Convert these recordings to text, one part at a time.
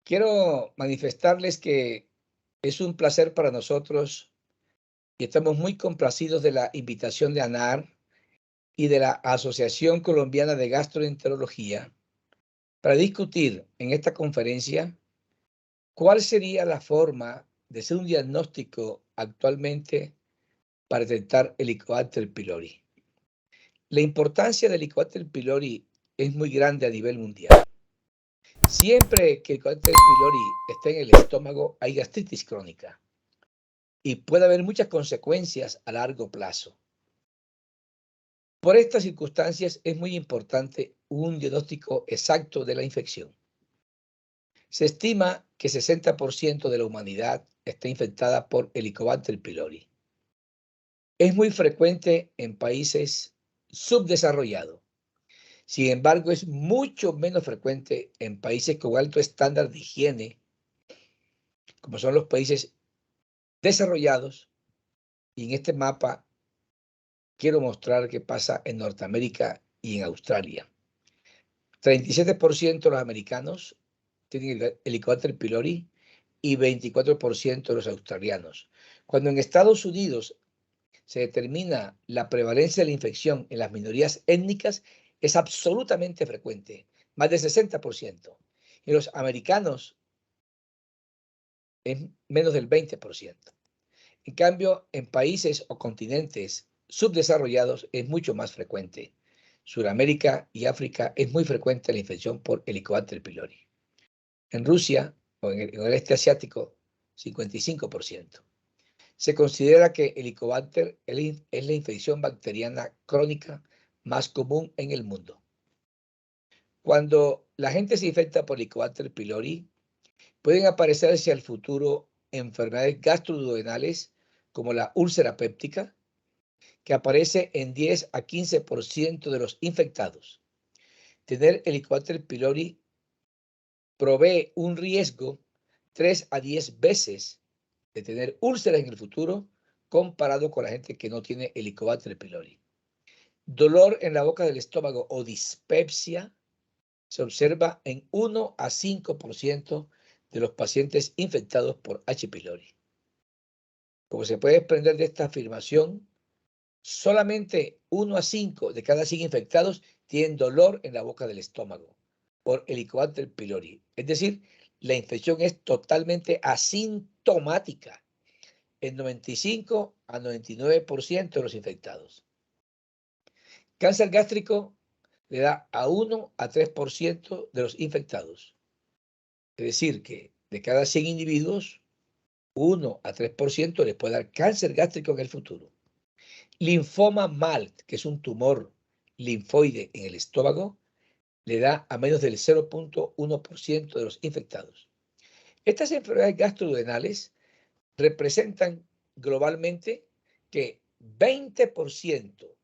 Quiero manifestarles que es un placer para nosotros y estamos muy complacidos de la invitación de ANAR y de la Asociación Colombiana de Gastroenterología para discutir en esta conferencia cuál sería la forma de hacer un diagnóstico actualmente para detectar Helicobacter pylori. La importancia del Helicobacter pylori es muy grande a nivel mundial. Siempre que el Helicobacter pylori esté en el estómago hay gastritis crónica y puede haber muchas consecuencias a largo plazo. Por estas circunstancias es muy importante un diagnóstico exacto de la infección. Se estima que 60% de la humanidad está infectada por Helicobacter pylori. Es muy frecuente en países subdesarrollados. Sin embargo, es mucho menos frecuente en países con alto estándar de higiene, como son los países desarrollados. Y en este mapa quiero mostrar qué pasa en Norteamérica y en Australia. 37% de los americanos tienen el Helicobacter pylori y 24% de los australianos. Cuando en Estados Unidos se determina la prevalencia de la infección en las minorías étnicas, es absolutamente frecuente, más del 60%. En los americanos es menos del 20%. En cambio, en países o continentes subdesarrollados es mucho más frecuente. Sudamérica y África es muy frecuente la infección por Helicobacter pylori. En Rusia o en el este asiático, 55%. Se considera que Helicobacter es la infección bacteriana crónica más común en el mundo. Cuando la gente se infecta por Helicobacter pylori, pueden aparecer hacia el futuro enfermedades gastroduodenales como la úlcera péptica, que aparece en 10 a 15% de los infectados. Tener Helicobacter pylori provee un riesgo 3 a 10 veces de tener úlceras en el futuro comparado con la gente que no tiene Helicobacter pylori. Dolor en la boca del estómago o dispepsia se observa en 1 a 5% de los pacientes infectados por H. pylori. Como se puede desprender de esta afirmación, solamente 1 a 5 de cada 100 infectados tienen dolor en la boca del estómago por Helicobacter pylori. Es decir, la infección es totalmente asintomática en 95 a 99% de los infectados. Cáncer gástrico le da a 1 a 3% de los infectados. Es decir, que de cada 100 individuos, 1 a 3% les puede dar cáncer gástrico en el futuro. Linfoma MALT, que es un tumor linfoide en el estómago, le da a menos del 0.1% de los infectados. Estas enfermedades gastroduodenales representan globalmente que 20%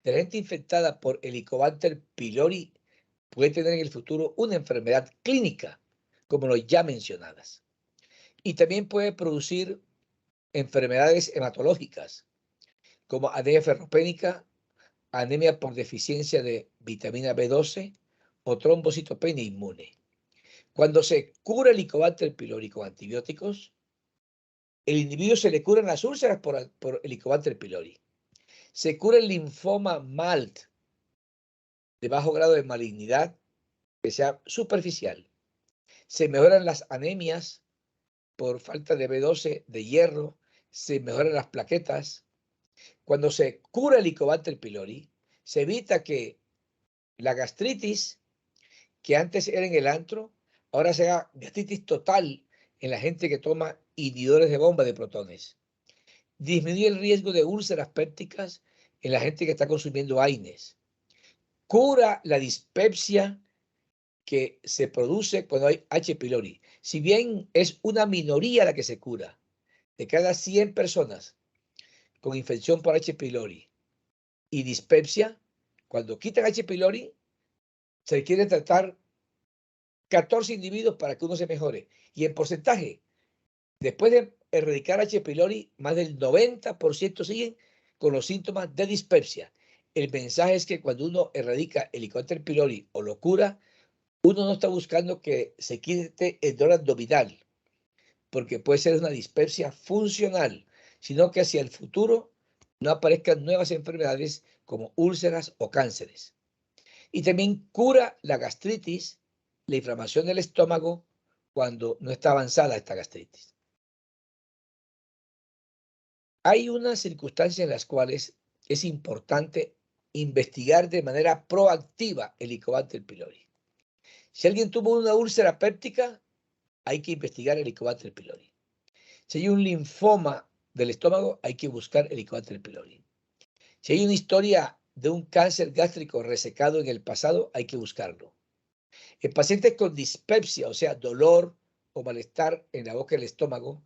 de la gente infectada por Helicobacter pylori puede tener en el futuro una enfermedad clínica, como las ya mencionadas. Y también puede producir enfermedades hematológicas, como anemia ferropénica, anemia por deficiencia de vitamina B12 o trombocitopenia inmune. Cuando se cura el Helicobacter pylori con antibióticos, el individuo se le curan las úlceras por Helicobacter pylori. Se cura el linfoma MALT de bajo grado de malignidad, que sea superficial. Se mejoran las anemias por falta de B12, de hierro, se mejoran las plaquetas. Cuando se cura el Helicobacter pylori, se evita que la gastritis, que antes era en el antro, ahora sea gastritis total en la gente que toma inhibidores de bomba de protones. Disminuye el riesgo de úlceras pépticas en la gente que está consumiendo AINES. Cura la dispepsia que se produce cuando hay H. pylori. Si bien es una minoría la que se cura, de cada 100 personas con infección por H. pylori y dispepsia, cuando quitan H. pylori, se quiere tratar 14 individuos para que uno se mejore. Y en porcentaje, después de erradicar H. pylori, más del 90% siguen con los síntomas de dispepsia. El mensaje es que cuando uno erradica el Helicobacter pylori o lo cura, uno no está buscando que se quite el dolor abdominal, porque puede ser una dispepsia funcional, sino que hacia el futuro no aparezcan nuevas enfermedades como úlceras o cánceres. Y también cura la gastritis, la inflamación del estómago cuando no está avanzada esta gastritis. Hay unas circunstancias en las cuales es importante investigar de manera proactiva el Helicobacter pylori. Si alguien tuvo una úlcera péptica, hay que investigar el Helicobacter pylori. Si hay un linfoma del estómago, hay que buscar el Helicobacter pylori. Si hay una historia de un cáncer gástrico resecado en el pasado, hay que buscarlo. En pacientes con dispepsia, o sea, dolor o malestar en la boca del estómago,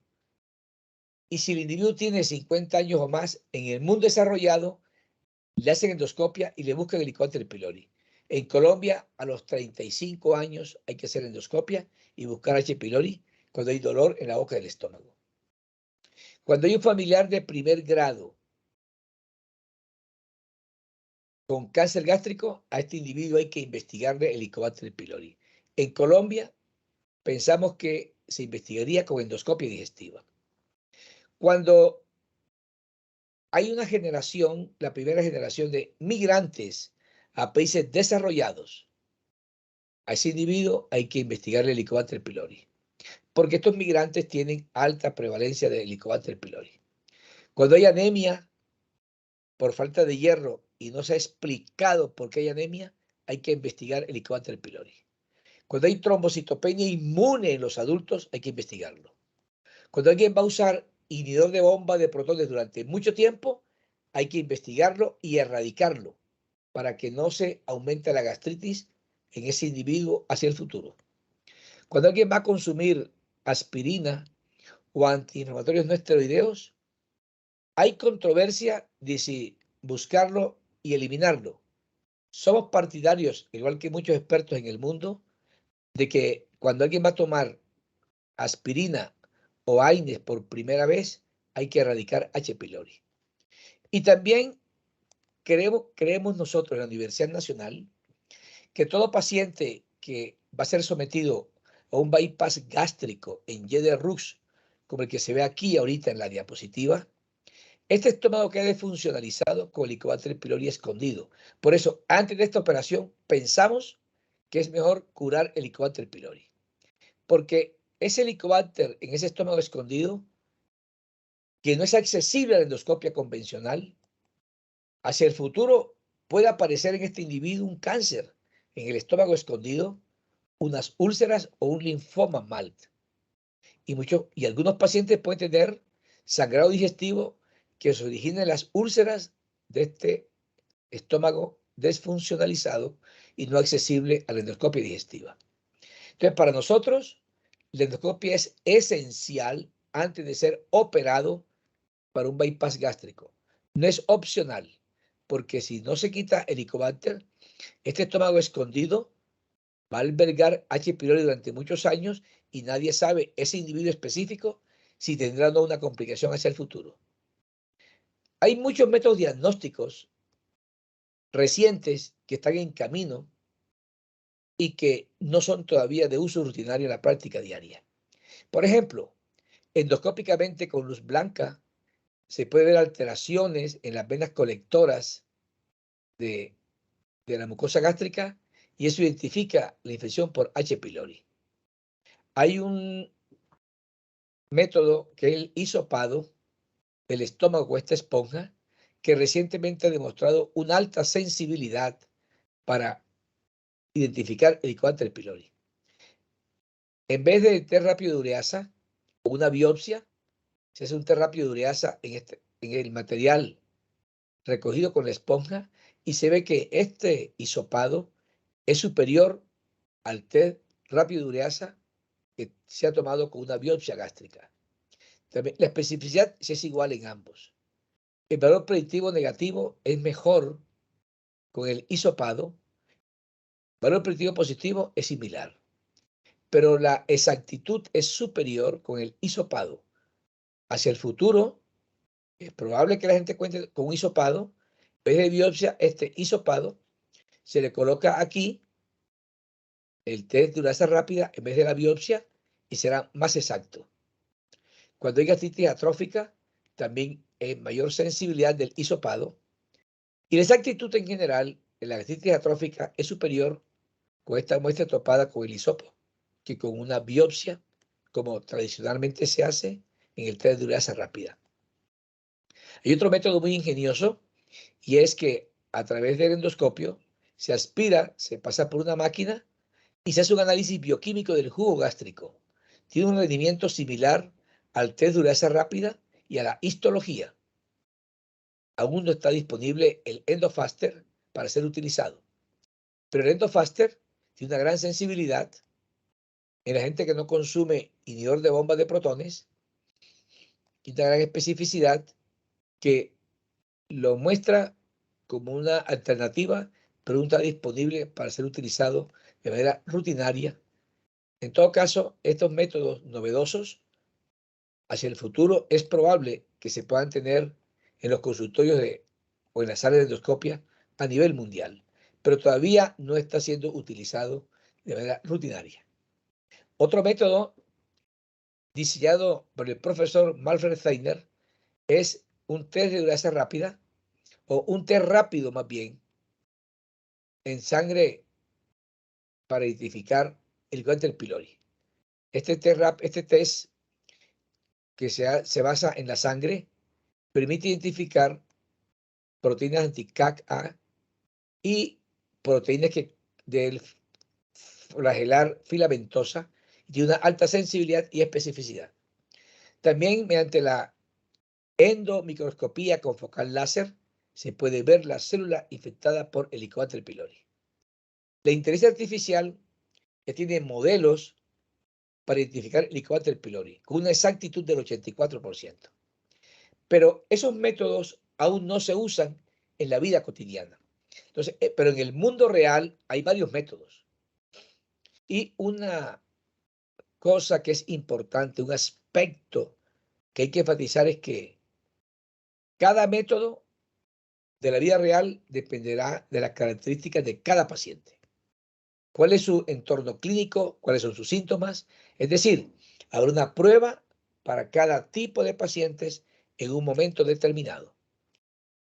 y si el individuo tiene 50 años o más, en el mundo desarrollado, le hacen endoscopia y le buscan el Helicobacter pylori. En Colombia, a los 35 años hay que hacer endoscopia y buscar H. pylori cuando hay dolor en la boca del estómago. Cuando hay un familiar de primer grado con cáncer gástrico, a este individuo hay que investigarle el Helicobacter pylori. En Colombia, pensamos que se investigaría con endoscopia digestiva. Cuando hay una generación, la primera generación de migrantes a países desarrollados, a ese individuo hay que investigarle el Helicobacter pylori, porque estos migrantes tienen alta prevalencia de Helicobacter pylori. Cuando hay anemia por falta de hierro y no se ha explicado por qué hay anemia, hay que investigar el Helicobacter pylori. Cuando hay trombocitopenia inmune en los adultos, hay que investigarlo. Cuando alguien va a usar inhibidor de bomba de protones durante mucho tiempo, hay que investigarlo y erradicarlo para que no se aumente la gastritis en ese individuo hacia el futuro. Cuando alguien va a consumir aspirina o antiinflamatorios no esteroideos, hay controversia de si buscarlo y eliminarlo. Somos partidarios, igual que muchos expertos en el mundo, de que cuando alguien va a tomar aspirina o AINES por primera vez, hay que erradicar H. pylori. Y también creemos nosotros en la Universidad Nacional que todo paciente que va a ser sometido a un bypass gástrico en Y de Rux, como el que se ve aquí ahorita en la diapositiva, este estómago queda desfuncionalizado con el Helicobacter pylori escondido. Por eso, antes de esta operación, pensamos que es mejor curar el Helicobacter pylori. Porque ese Helicobacter en ese estómago escondido, que no es accesible a la endoscopia convencional, hacia el futuro puede aparecer en este individuo un cáncer en el estómago escondido, unas úlceras o un linfoma MALT. Y algunos pacientes pueden tener sangrado digestivo que se origina en las úlceras de este estómago desfuncionalizado y no accesible a la endoscopia digestiva. Entonces, para nosotros, la endoscopia es esencial antes de ser operado para un bypass gástrico. No es opcional, porque si no se quita el Helicobacter, este estómago escondido va a albergar H. pylori durante muchos años y nadie sabe ese individuo específico si tendrá o no una complicación hacia el futuro. Hay muchos métodos diagnósticos recientes que están en camino y que no son todavía de uso rutinario en la práctica diaria. Por ejemplo, endoscópicamente con luz blanca se puede ver alteraciones en las venas colectoras de la mucosa gástrica y eso identifica la infección por H. pylori. Hay un método que es el hisopado del estómago con esta esponja que recientemente ha demostrado una alta sensibilidad para identificar el Helicobacter pylori. En vez de test rápido de ureasa o una biopsia, se hace un test rápido de ureasa en el material recogido con la esponja y se ve que este hisopado es superior al test rápido de ureasa que se ha tomado con una biopsia gástrica. También, la especificidad es igual en ambos. El valor predictivo negativo es mejor con el hisopado. El valor predictivo positivo es similar. Pero la exactitud es superior con el hisopado. Hacia el futuro, es probable que la gente cuente con un hisopado. En vez de biopsia, este hisopado se le coloca aquí el test de urasa rápida en vez de la biopsia y será más exacto. Cuando hay gastritis atrófica, también hay mayor sensibilidad del hisopado y la exactitud en general en la gastritis atrófica es superior con esta muestra topada con el hisopo que con una biopsia, como tradicionalmente se hace en el test de urasa rápida. Hay otro método muy ingenioso y es que a través del endoscopio se aspira, se pasa por una máquina y se hace un análisis bioquímico del jugo gástrico. Tiene un rendimiento similar al test de urasa rápida y a la histología. Aún no está disponible el EndoFaster para ser utilizado, pero el EndoFaster tiene una gran sensibilidad en la gente que no consume inhibidor de bombas de protones y una gran especificidad que lo muestra como una alternativa, pero no está disponible para ser utilizado de manera rutinaria. En todo caso, estos métodos novedosos hacia el futuro es probable que se puedan tener en los consultorios o en las salas de endoscopia a nivel mundial, pero todavía no está siendo utilizado de manera rutinaria. Otro método diseñado por el profesor Manfred Steiner es un test de urasa rápida o un test rápido más bien en sangre para identificar el Helicobacter pylori. Este test que se basa en la sangre permite identificar proteínas anti-CAC-A y proteínas del flagelar filamentosa y tiene una alta sensibilidad y especificidad. También mediante la endomicroscopía con focal láser se puede ver la célula infectada por Helicobacter pylori. La inteligencia artificial ya tiene modelos para identificar Helicobacter pylori con una exactitud del 84%. Pero esos métodos aún no se usan en la vida cotidiana. Entonces, pero en el mundo real hay varios métodos. Y una cosa que es importante, un aspecto que hay que enfatizar es que cada método de la vida real dependerá de las características de cada paciente. ¿Cuál es su entorno clínico? ¿Cuáles son sus síntomas? Es decir, habrá una prueba para cada tipo de pacientes en un momento determinado.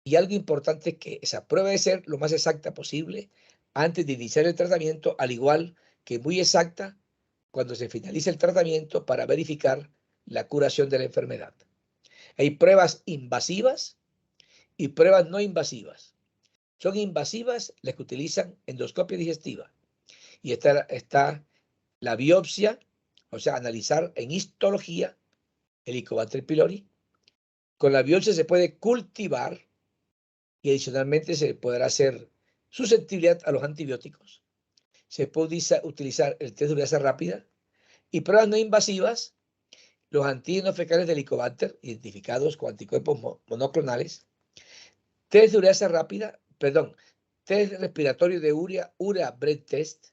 Y algo importante es que esa prueba debe ser lo más exacta posible antes de iniciar el tratamiento, al igual que muy exacta cuando se finalice el tratamiento para verificar la curación de la enfermedad. Hay pruebas invasivas y pruebas no invasivas. Son invasivas las que utilizan endoscopia digestiva. Y está la biopsia, o sea, analizar en histología el Helicobacter pylori. Con la biopsia se puede cultivar y adicionalmente se podrá hacer susceptibilidad a los antibióticos. Se puede utilizar el test de urasa rápida y pruebas no invasivas, los antígenos fecales del Helicobacter identificados con anticuerpos monoclonales, test de urasa rápida, test respiratorio de urea breath test,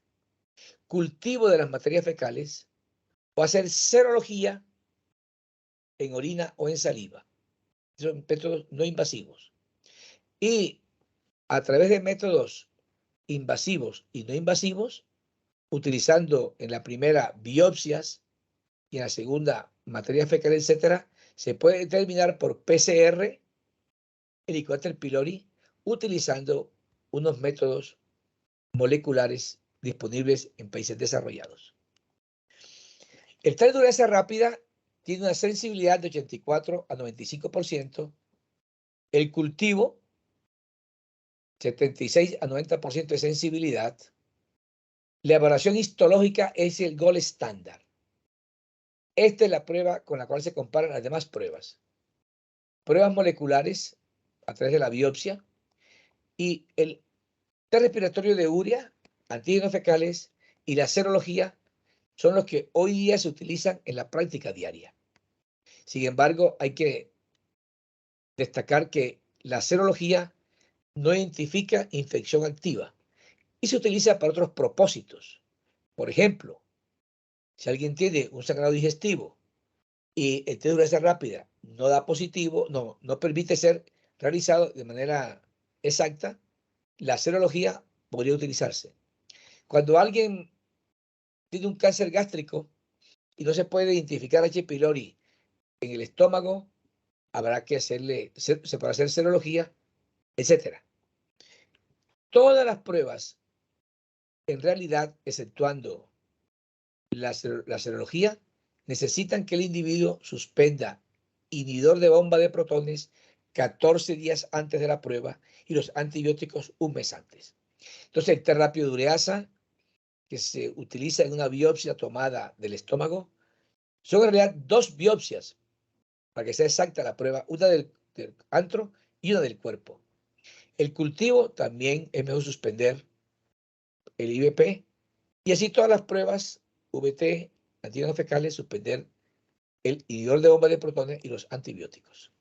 cultivo de las materias fecales o hacer serología en orina o en saliva. Son métodos no invasivos. Y a través de métodos invasivos y no invasivos, utilizando en la primera biopsias y en la segunda materia fecal, etcétera, se puede determinar por PCR Helicobacter pylori utilizando unos métodos moleculares disponibles en países desarrollados. El test de urasa rápida tiene una sensibilidad de 84 a 95%, el cultivo 76 a 90% de sensibilidad. La evaluación histológica es el gold estándar. Esta es la prueba con la cual se comparan las demás pruebas. Pruebas moleculares a través de la biopsia y el test respiratorio de urea, antígenos fecales y la serología son los que hoy día se utilizan en la práctica diaria. Sin embargo, hay que destacar que la serología no identifica infección activa y se utiliza para otros propósitos. Por ejemplo, si alguien tiene un sangrado digestivo y el test de urasa rápida no da positivo, no permite ser realizado de manera exacta, la serología podría utilizarse. Cuando alguien tiene un cáncer gástrico y no se puede identificar H. pylori en el estómago, habrá que se podrá hacer serología, etc. Todas las pruebas, en realidad, exceptuando la serología, necesitan que el individuo suspenda inhibidor de bomba de protones 14 días antes de la prueba y los antibióticos un mes antes. Entonces, el test rápido de ureasa, que se utiliza en una biopsia tomada del estómago, son en realidad 2 biopsias, para que sea exacta la prueba, una del antro y una del cuerpo. El cultivo también es mejor suspender el IVP y así todas las pruebas VT, antígenos fecales, suspender el inhibidor de bomba de protones y los antibióticos.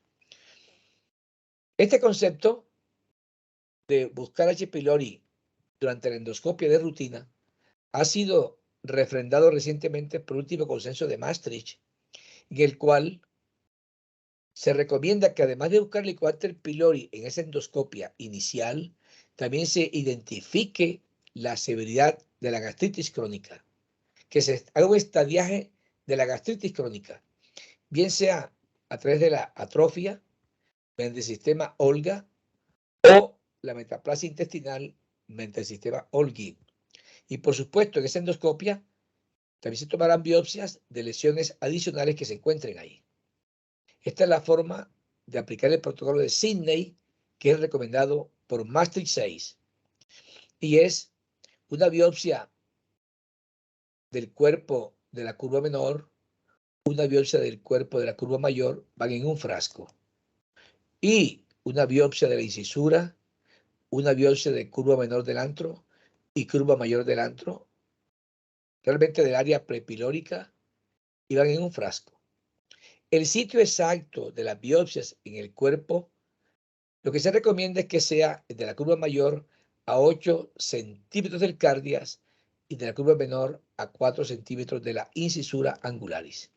Este concepto de buscar H. pylori durante la endoscopia de rutina ha sido refrendado recientemente por el último consenso de Maastricht, en el cual se recomienda que además de buscar Helicobacter pylori en esa endoscopia inicial, también se identifique la severidad de la gastritis crónica, que se haga un estadiaje de la gastritis crónica, bien sea a través de la atrofia, mediante el sistema Olga, o la metaplasia intestinal mediante el sistema Olgi. Y por supuesto, en esa endoscopia también se tomarán biopsias de lesiones adicionales que se encuentren ahí. Esta es la forma de aplicar el protocolo de Sydney, que es recomendado por Maastricht 6. Y es una biopsia del cuerpo de la curva menor, una biopsia del cuerpo de la curva mayor, van en un frasco. Y una biopsia de la incisura, una biopsia de curva menor del antro y curva mayor del antro, realmente del área prepilórica, y van en un frasco. El sitio exacto de las biopsias en el cuerpo, lo que se recomienda es que sea de la curva mayor a 8 centímetros del cardias y de la curva menor a 4 centímetros de la incisura angularis.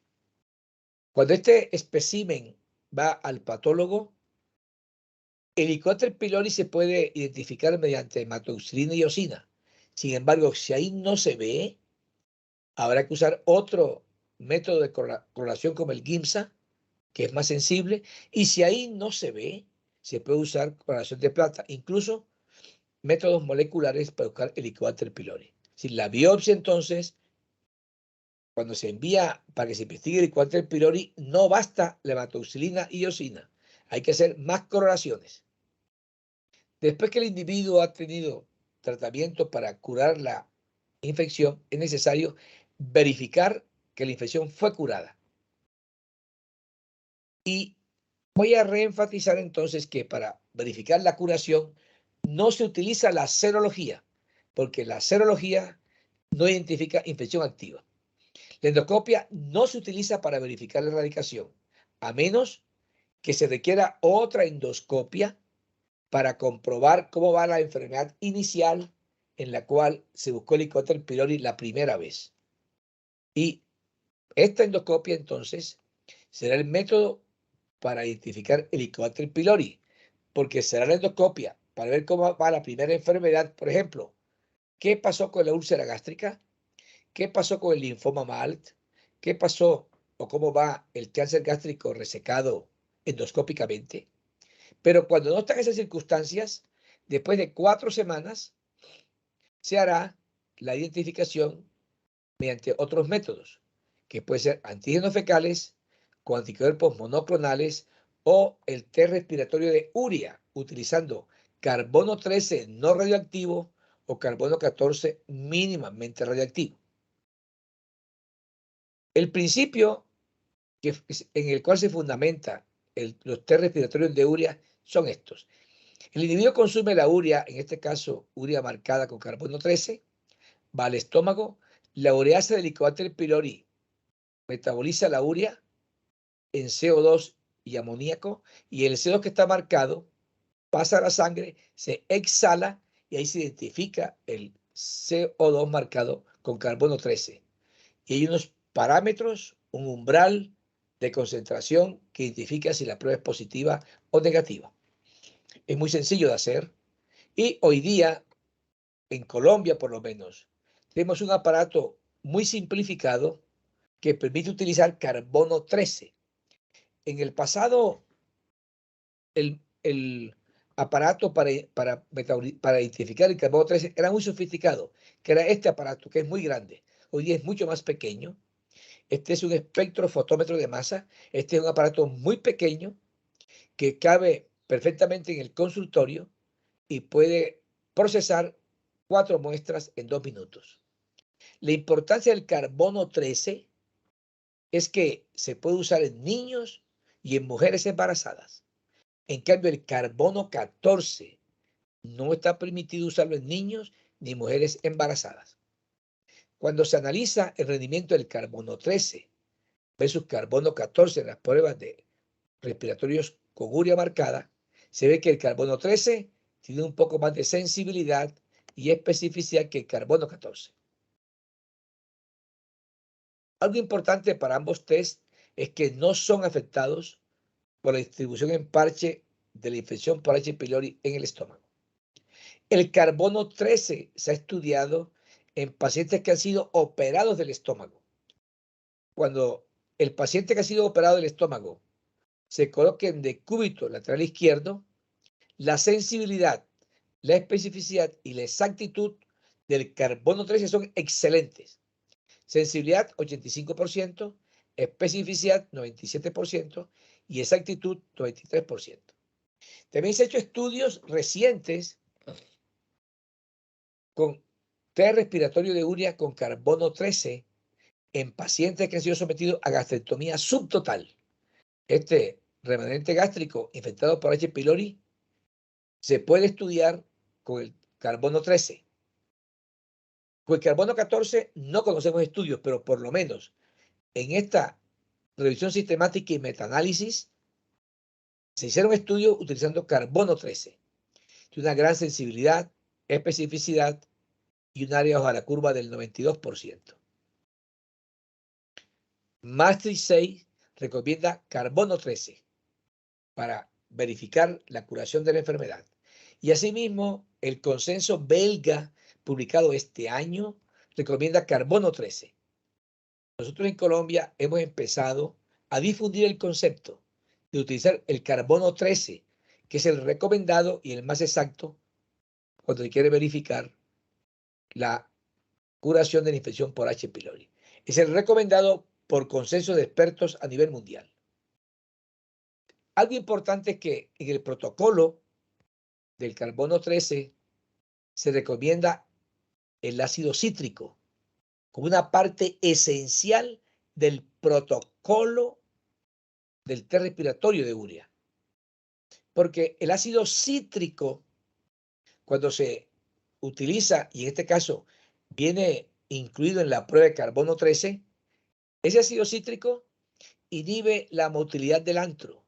Cuando este espécimen va al patólogo, el Helicobacter pylori se puede identificar mediante hematoxilina y eosina. Sin embargo, si ahí no se ve, habrá que usar otro método de correlación como el GIMSA, que es más sensible, y si ahí no se ve, se puede usar correlación de plata, incluso métodos moleculares para buscar el Helicobacter pylori. Si la biopsia, entonces, cuando se envía para que se investigue el Helicobacter pylori, no basta la hematoxilina y eosina, hay que hacer más correlaciones. Después que el individuo ha tenido tratamiento para curar la infección, es necesario verificar que la infección fue curada. Y voy a reenfatizar entonces que para verificar la curación no se utiliza la serología, porque la serología no identifica infección activa. La endoscopia no se utiliza para verificar la erradicación, a menos que se requiera otra endoscopia para comprobar cómo va la enfermedad inicial en la cual se buscó el Helicobacter pylori la primera vez. Y esta endoscopia entonces será el método para identificar el Helicobacter pylori, porque será la endoscopia para ver cómo va la primera enfermedad. Por ejemplo, ¿qué pasó con la úlcera gástrica? ¿Qué pasó con el linfoma MALT? ¿Qué pasó o cómo va el cáncer gástrico resecado endoscópicamente? Pero cuando no están esas circunstancias, después de 4 semanas, se hará la identificación mediante otros métodos, que pueden ser antígenos fecales con anticuerpos monoclonales o el test respiratorio de urea, utilizando carbono 13 no radioactivo o carbono 14 mínimamente radioactivo. El principio en el cual se fundamenta los test respiratorios de urea son estos. El individuo consume la urea, en este caso urea marcada con carbono 13, va al estómago, la ureasa del Helicobacter pylori metaboliza la urea en CO2 y amoníaco, y el CO2 que está marcado pasa a la sangre, se exhala y ahí se identifica el CO2 marcado con carbono 13. Y hay unos parámetros, un umbral de concentración que identifica si la prueba es positiva o negativa. Es muy sencillo de hacer y hoy día, en Colombia por lo menos, tenemos un aparato muy simplificado que permite utilizar carbono 13. En el pasado, el aparato para identificar el carbono 13 era muy sofisticado, que era este aparato, que es muy grande. Hoy día es mucho más pequeño. Este es un espectrofotómetro de masa. Este es un aparato muy pequeño que cabe perfectamente en el consultorio y puede procesar 4 muestras en 2 minutos. La importancia del carbono 13 es que se puede usar en niños y en mujeres embarazadas. En cambio, el carbono 14 no está permitido usarlo en niños ni mujeres embarazadas. Cuando se analiza el rendimiento del carbono 13 versus carbono 14 en las pruebas de respiratorios con urea marcada, se ve que el carbono 13 tiene un poco más de sensibilidad y especificidad que el carbono 14. Algo importante para ambos test es que no son afectados por la distribución en parche de la infección por H. pylori en el estómago. El carbono 13 se ha estudiado en pacientes que han sido operados del estómago. Cuando el paciente que ha sido operado del estómago se coloque en decúbito lateral izquierdo, la sensibilidad, la especificidad y la exactitud del carbono 13 son excelentes. Sensibilidad 85%, especificidad 97% y exactitud 93%. También se han hecho estudios recientes con test respiratorio de urea con carbono 13 en pacientes que han sido sometidos a gastrectomía subtotal. Este remanente gástrico infectado por H. pylori se puede estudiar con el carbono 13. Con el carbono 14 no conocemos estudios, pero por lo menos en esta revisión sistemática y metaanálisis se hicieron estudios utilizando carbono 13. Tiene una gran sensibilidad, especificidad y un área bajo la curva del 92%. Maastricht 6 recomienda carbono 13 para verificar la curación de la enfermedad. Y asimismo, el consenso belga publicado este año recomienda carbono 13. Nosotros en Colombia hemos empezado a difundir el concepto de utilizar el carbono 13, que es el recomendado y el más exacto cuando se quiere verificar la curación de la infección por H. pylori. Es el recomendado por consenso de expertos a nivel mundial. Algo importante es que en el protocolo del carbono 13 se recomienda el ácido cítrico como una parte esencial del protocolo del test respiratorio de urea. Porque el ácido cítrico, cuando se utiliza, y en este caso viene incluido en la prueba de carbono 13, ese ácido cítrico inhibe la motilidad del antro,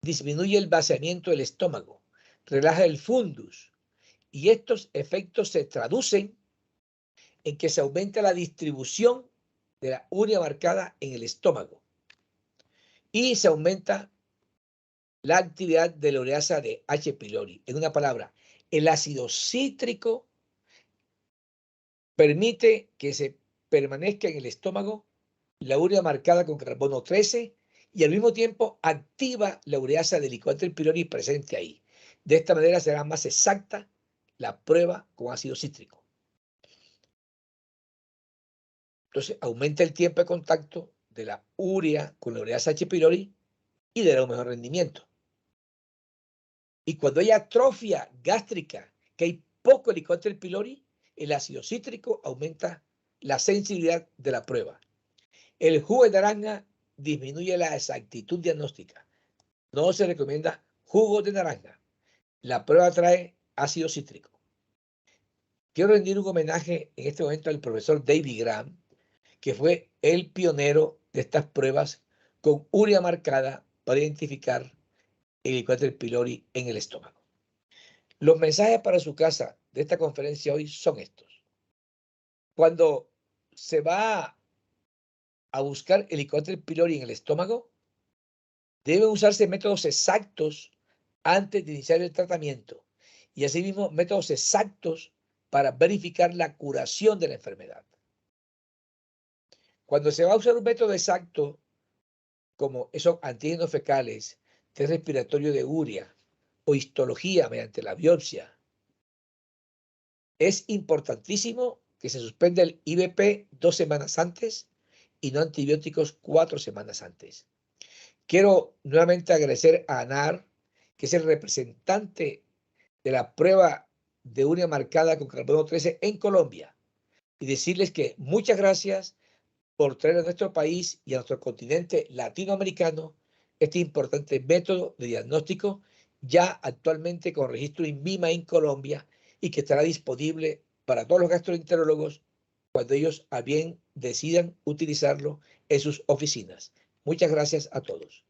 disminuye el vaciamiento del estómago, relaja el fundus, y estos efectos se traducen en que se aumenta la distribución de la urea marcada en el estómago y se aumenta la actividad de la ureasa de H. pylori. En una palabra, el ácido cítrico permite que se permanezca en el estómago la urea marcada con carbono 13 y al mismo tiempo activa la ureasa de Helicobacter pylori presente ahí. De esta manera será más exacta la prueba con ácido cítrico. Entonces aumenta el tiempo de contacto de la urea con la ureasa H. pylori y dará un mejor rendimiento. Y cuando hay atrofia gástrica, que hay poco Helicobacter pylori, el ácido cítrico aumenta la sensibilidad de la prueba. El jugo de naranja disminuye la exactitud diagnóstica. No se recomienda jugo de naranja. La prueba trae ácido cítrico. Quiero rendir un homenaje en este momento al profesor David Graham, que fue el pionero de estas pruebas con urea marcada para identificar el Helicobacter pylori en el estómago. Los mensajes para su casa de esta conferencia hoy son estos. Cuando se va a buscar el Helicobacter pylori en el estómago, deben usarse métodos exactos antes de iniciar el tratamiento y asimismo métodos exactos para verificar la curación de la enfermedad. Cuando se va a usar un método exacto, como esos antígenos fecales, test respiratorio de urea o histología mediante la biopsia, es importantísimo que se suspenda el IVP 2 semanas antes y no antibióticos 4 semanas antes. Quiero nuevamente agradecer a ANAR, que es el representante de la prueba de urea marcada con carbono 13 en Colombia, y decirles que muchas gracias por traer a nuestro país y a nuestro continente latinoamericano este importante método de diagnóstico, ya actualmente con registro INVIMA en Colombia, y que estará disponible para todos los gastroenterólogos cuando ellos a bien decidan utilizarlo en sus oficinas. Muchas gracias a todos.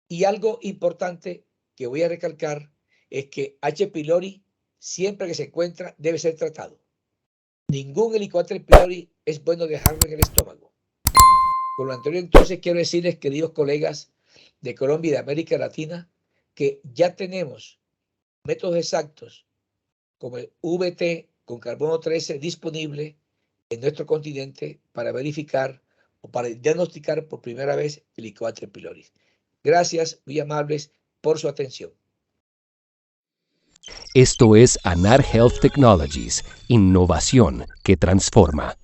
Y algo importante que voy a recalcar es que H. pylori, siempre que se encuentra, debe ser tratado. Ningún Helicobacter pylori es bueno dejarlo en el estómago. Con lo anterior, entonces, quiero decirles, queridos colegas de Colombia y de América Latina, que ya tenemos métodos exactos como el VT con carbono 13 disponible en nuestro continente para verificar o para diagnosticar por primera vez el Helicobacter pylori. Gracias, muy amables, por su atención. Esto es ANAR Health Technologies, innovación que transforma.